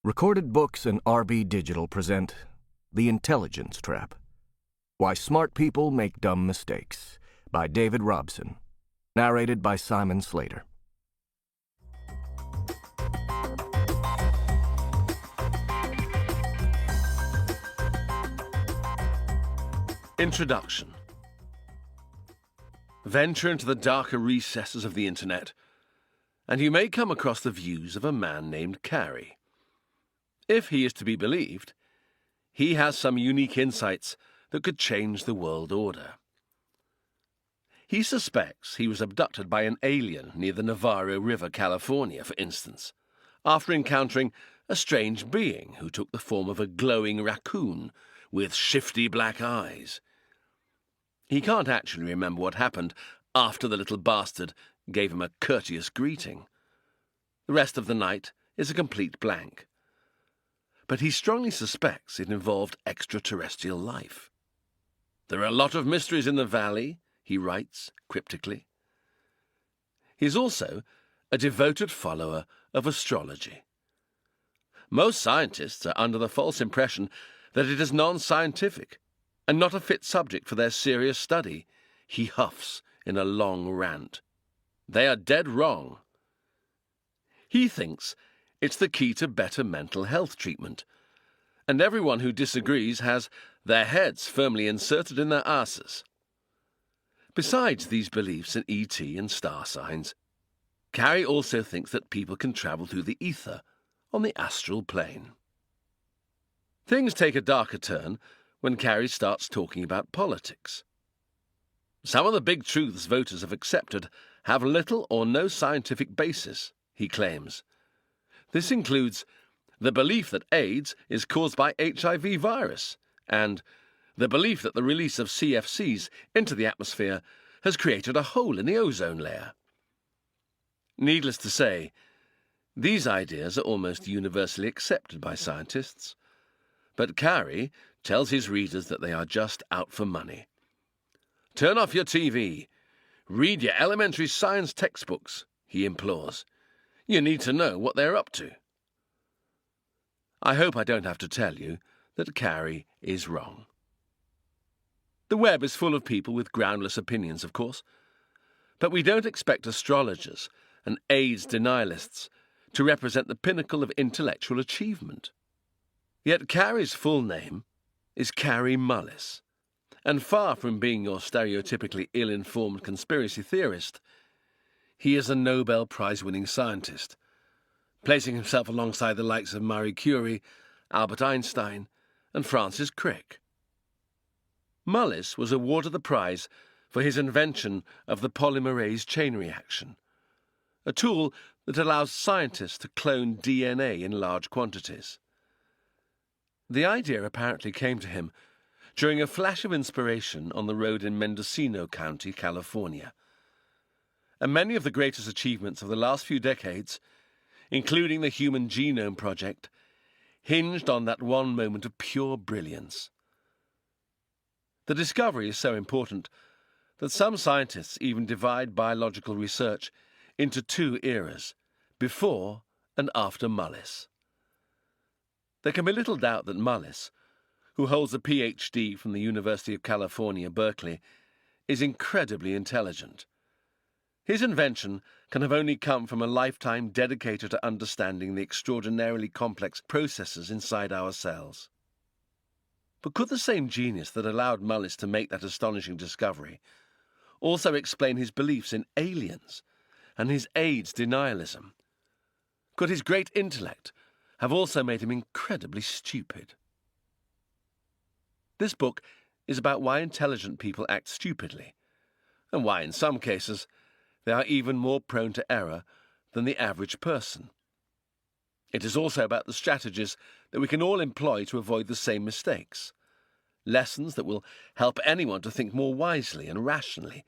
Recorded Books and RB Digital present The Intelligence Trap. Why Smart People Make Dumb Mistakes by David Robson. Narrated by Simon Slater. Introduction. Venture into the darker recesses of the internet, and you may come across the views of a man named Carey. If he is to be believed, he has some unique insights that could change the world order. He suspects he was abducted by an alien near the Navarro River, California, for instance, after encountering a strange being who took the form of a glowing raccoon with shifty black eyes. He can't actually remember what happened after the little bastard gave him a courteous greeting. The rest of the night is a complete blank. But he strongly suspects it involved extraterrestrial life. There are a lot of mysteries in the valley, he writes cryptically. He is also a devoted follower of astrology. Most scientists are under the false impression that it is non-scientific and not a fit subject for their serious study, he huffs in a long rant. They are dead wrong. He thinks it's the key to better mental health treatment, and everyone who disagrees has their heads firmly inserted in their asses. Besides these beliefs in ET and star signs, Carey also thinks that people can travel through the ether on the astral plane. Things take a darker turn when Carey starts talking about politics. Some of the big truths voters have accepted have little or no scientific basis, he claims. This includes the belief that AIDS is caused by HIV virus, and the belief that the release of CFCs into the atmosphere has created a hole in the ozone layer. Needless to say, these ideas are almost universally accepted by scientists, but Carey tells his readers that they are just out for money. Turn off your TV. Read your elementary science textbooks, he implores. You need to know what they're up to. I hope I don't have to tell you that Carey is wrong. The web is full of people with groundless opinions, of course, but we don't expect astrologers and AIDS denialists to represent the pinnacle of intellectual achievement. Yet Carey's full name is Kary Mullis, and far from being your stereotypically ill-informed conspiracy theorist, he is a Nobel Prize-winning scientist, placing himself alongside the likes of Marie Curie, Albert Einstein, and Francis Crick. Mullis was awarded the prize for his invention of the polymerase chain reaction, a tool that allows scientists to clone DNA in large quantities. The idea apparently came to him during a flash of inspiration on the road in Mendocino County, California. And many of the greatest achievements of the last few decades, including the Human Genome Project, hinged on that one moment of pure brilliance. The discovery is so important that some scientists even divide biological research into two eras, before and after Mullis. There can be little doubt that Mullis, who holds a PhD from the University of California, Berkeley, is incredibly intelligent. His invention can have only come from a lifetime dedicated to understanding the extraordinarily complex processes inside our cells. But could the same genius that allowed Mullis to make that astonishing discovery also explain his beliefs in aliens and his AIDS denialism? Could his great intellect have also made him incredibly stupid? This book is about why intelligent people act stupidly, and why, in some cases, they are even more prone to error than the average person. It is also about the strategies that we can all employ to avoid the same mistakes, lessons that will help anyone to think more wisely and rationally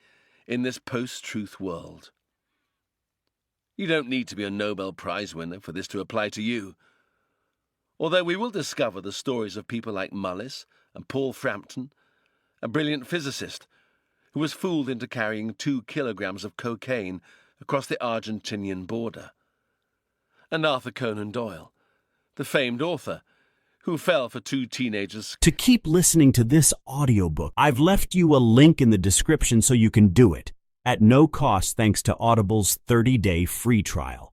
in this post-truth world. You don't need to be a Nobel Prize winner for this to apply to you. Although we will discover the stories of people like Mullis and Paul Frampton, a brilliant physicist who was fooled into carrying 2 kilograms of cocaine across the Argentinian border, and Arthur Conan Doyle, the famed author, who fell for two teenagers. To keep listening to this audiobook, I've left you a link in the description so you can do it, at no cost thanks to Audible's 30-day free trial.